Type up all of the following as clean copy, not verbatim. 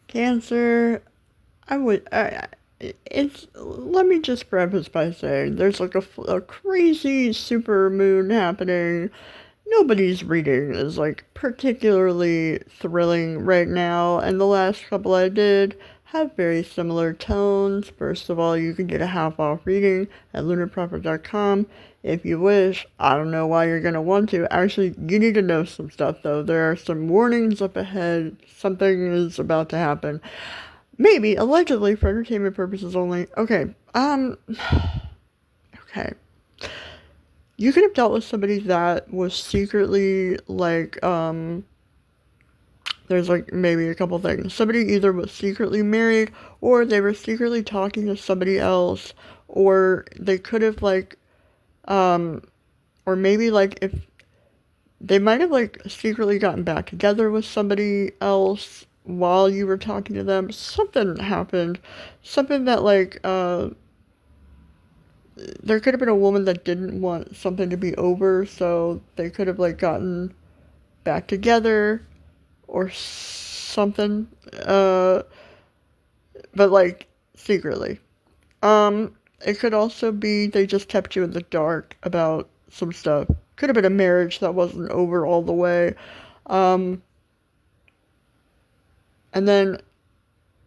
Cancer, let me just preface by saying there's like a crazy super moon happening. Nobody's reading is like particularly thrilling right now, and the last couple I did have very similar tones. First of all, you can get a half off reading at lunarprophet.com if you wish. I don't know why you're gonna want to. Actually, you need to know some stuff though. There are some warnings up ahead. Something is about to happen. Maybe, allegedly, for entertainment purposes only. Okay, okay. You could have dealt with somebody that was secretly, like, there's, like, maybe a couple things. Somebody either was secretly married, or they were secretly talking to somebody else, or they could have, like, um, or maybe, like, if they might have, like, secretly gotten back together with somebody else while you were talking to them. Something happened. Something that, like, there could have been a woman that didn't want something to be over, so they could have like gotten back together or something, but like secretly. It could also be they just kept you in the dark about some stuff. Could have been a marriage that wasn't over all the way. Um, and then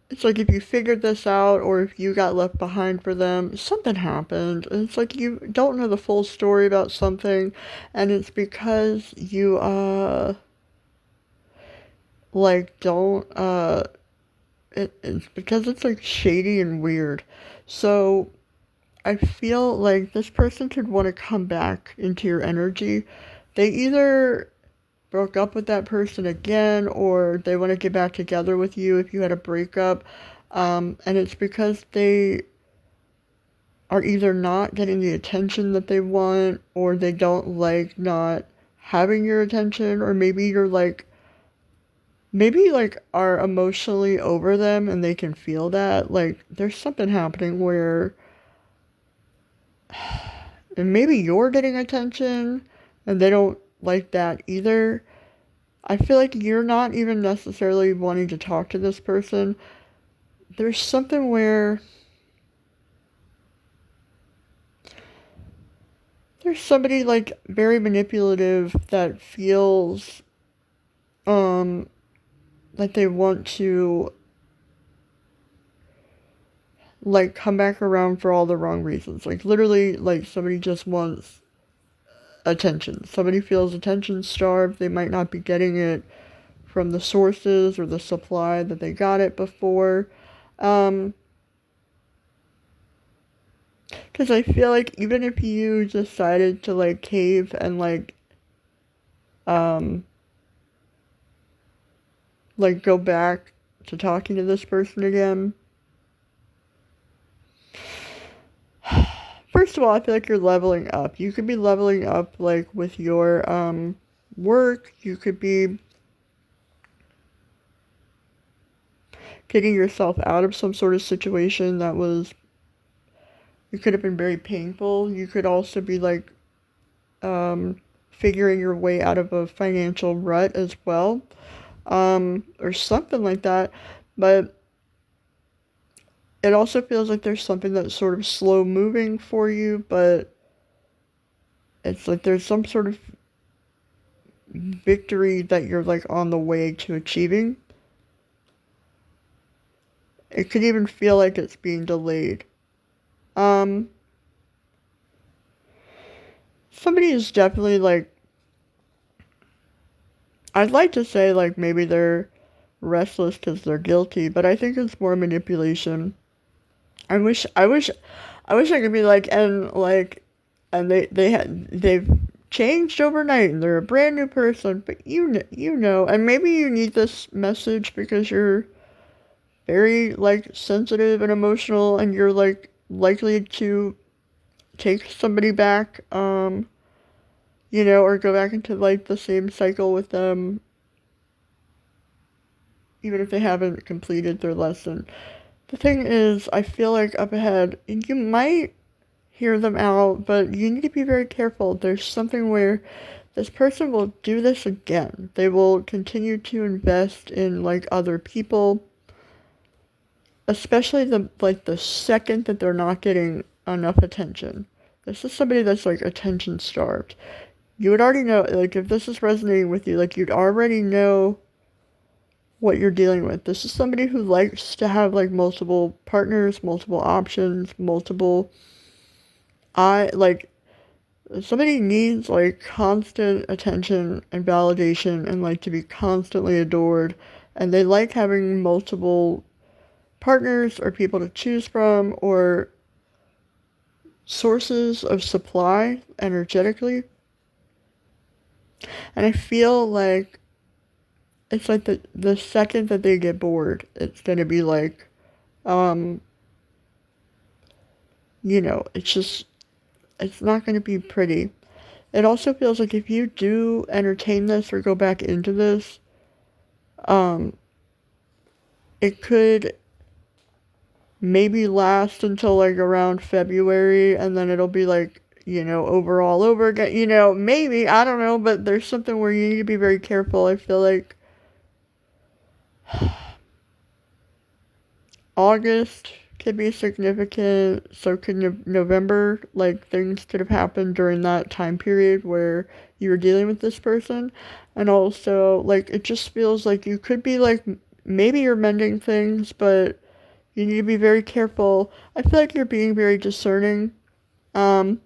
it's like if you figured this out or if you got left behind for them, something happened. And it's like you don't know the full story about something, and it's because you, like, don't, it's because it's like shady and weird. So I feel like this person could want to come back into your energy. They either broke up with that person again or they want to get back together with you if you had a breakup. And it's because they are either not getting the attention that they want or they don't like not having your attention, or maybe are emotionally over them and they can feel that. Like there's something happening where and maybe you're getting attention and they don't like that either. I feel like you're not even necessarily wanting to talk to this person. There's something where there's somebody like very manipulative that feels um like they want to like come back around for all the wrong reasons. Like literally like somebody just wants attention. Somebody feels attention starved. They might not be getting it from the sources or the supply that they got it before. Um, because I feel like even if you decided to like cave and um, like go back to talking to this person again, first of all, I feel like you're leveling up. You could be leveling up like with your work. You could be getting yourself out of some sort of situation that was it could have been very painful. You could also be like figuring your way out of a financial rut as well, or something like that. But it also feels like there's something that's sort of slow moving for you, but it's like there's some sort of victory that you're like on the way to achieving. It could even feel like it's being delayed. Um, Somebody is definitely like, I'd like to say like maybe they're restless because they're guilty, but I think it's more manipulation. I wish I could be like, and they've changed overnight and they're a brand new person. But you know, and maybe you need this message because you're very like sensitive and emotional, and you're like likely to take somebody back, you know, or go back into like the same cycle with them, even if they haven't completed their lesson. The thing is, I feel like up ahead, you might hear them out, but you need to be very careful. There's something where this person will do this again. They will continue to invest in like other people. especially the second that they're not getting enough attention. This is somebody that's like attention starved. You would already know, like, if this is resonating with you, like, you'd already know what you're dealing with. This is somebody who likes to have like multiple partners, multiple options, multiple like somebody needs like constant attention and validation and like to be constantly adored, and they like having multiple partners or people to choose from or sources of supply energetically. And I feel like it's like the second that they get bored, it's gonna be like, um, it's just, it's not gonna be pretty. It also feels like if you do entertain this or go back into this, um, it could maybe last until like around February, and then it'll be like, over all over again. Maybe, I don't know, but there's something where you need to be very careful. I feel like August could be significant, so could November. Like, things could have happened during that time period where you were dealing with this person. And also, like, it just feels like you could be like, maybe you're mending things, but you need to be very careful. I feel like you're being very discerning. Um,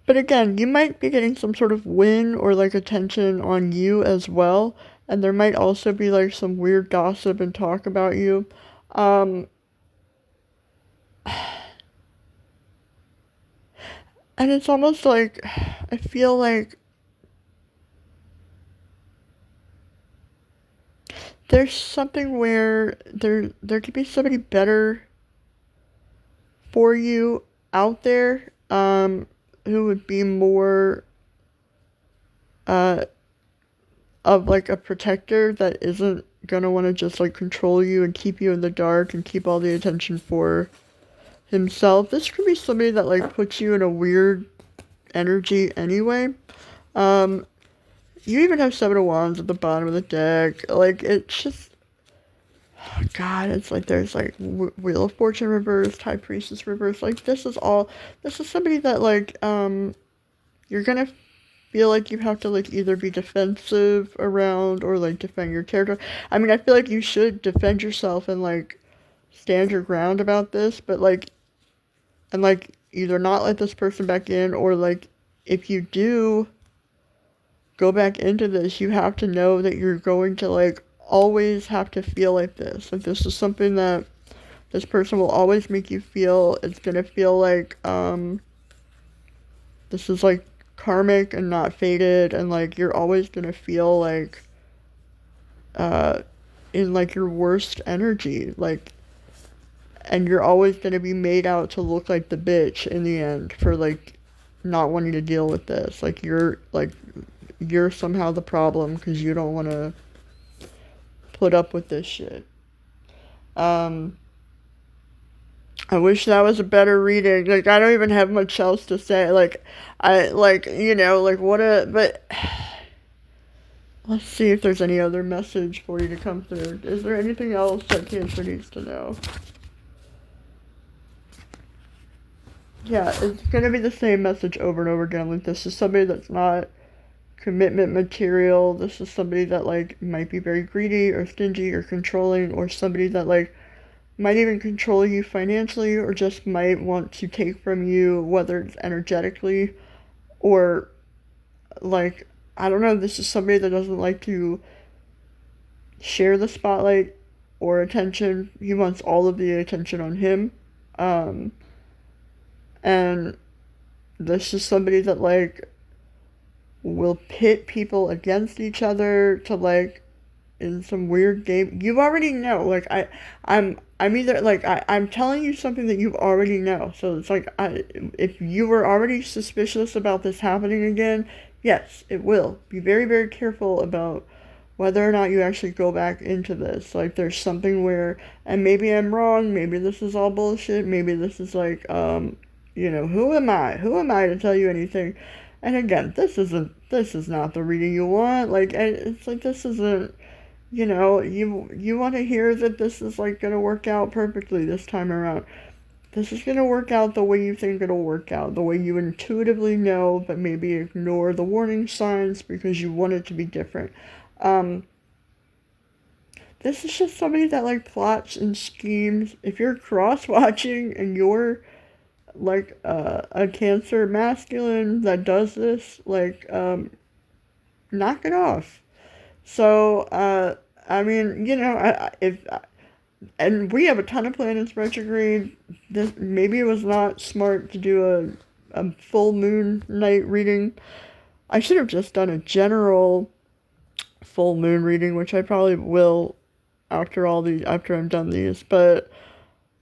but again, you might be getting some sort of win or like attention on you as well. And there might also be like some weird gossip and talk about you. Um, and it's almost like, I feel like there's something where there could be somebody better for you out there, who would be more, uh, of like a protector that isn't gonna want to just like control you and keep you in the dark and keep all the attention for himself. This could be somebody that like puts you in a weird energy anyway. Um, you even have Seven of Wands at the bottom of the deck. Like, it's just, oh God, it's like there's like Wheel of Fortune reversed, High Priestess reversed. Like, this is somebody that like, you're gonna feel like you have to like either be defensive around or like defend your territory. I mean, I feel like you should defend yourself and like stand your ground about this, but like, and like either not let this person back in, or like if you do go back into this, you have to know that you're going to like always have to feel like this. Like, this is something that this person will always make you feel. It's gonna feel like this is like karmic and not fated, and like you're always gonna feel like uh in like your worst energy, like, and you're always gonna be made out to look like the bitch in the end for like not wanting to deal with this. Like, you're somehow the problem because you don't want to put up with this shit. Um, I wish that was a better reading. Like, I don't even have much else to say. Like, I, like, like, what a, but let's see if there's any other message for you to come through. Is there anything else that Cancer needs to know? Yeah, it's going to be the same message over and over again. Like, this is somebody that's not commitment material. This is somebody that, like, might be very greedy or stingy or controlling, or somebody that, like, might even control you financially, or just might want to take from you, whether it's energetically or, like, I don't know. This is somebody that doesn't like to share the spotlight or attention. He wants all of the attention on him. Um, and this is somebody that, like, will pit people against each other to, like, in some weird game. You already know. Like, I'm either like I'm telling you something that you already know. So it's like, if you were already suspicious about this happening again, yes, it will. Be very, very careful about whether or not you actually go back into this. Like, there's something where, and maybe I'm wrong, maybe this is all bullshit, maybe this is like, who am I? Who am I to tell you anything? And again, this is not the reading you want. Like, it's like, this isn't, you want to hear that this is like going to work out perfectly this time around. This is going to work out the way you think it'll work out, the way you intuitively know, but maybe ignore the warning signs because you want it to be different. Um, this is just somebody that like plots and schemes. If you're cross watching and you're like a Cancer masculine that does this, like knock it off. So I mean, if and we have a ton of planets retrograde. This maybe it was not smart to do a full moon night reading. I should have just done a general full moon reading, which I probably will after I'm done these. But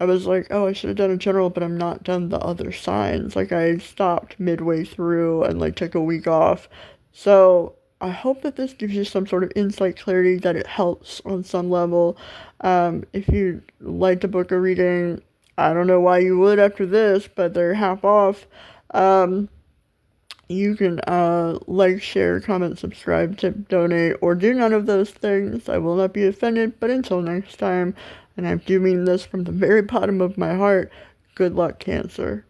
I was like, oh, I should have done a general, but I'm not done the other signs. Like I stopped midway through and like took a week off. So I hope that this gives you some sort of insight, clarity, that it helps on some level. If you like to book a reading, I don't know why you would after this, but they're half off. Um, you can like, share, comment, subscribe, tip, donate, or do none of those things. I will not be offended, but until next time, and I do mean this from the very bottom of my heart, good luck, Cancer.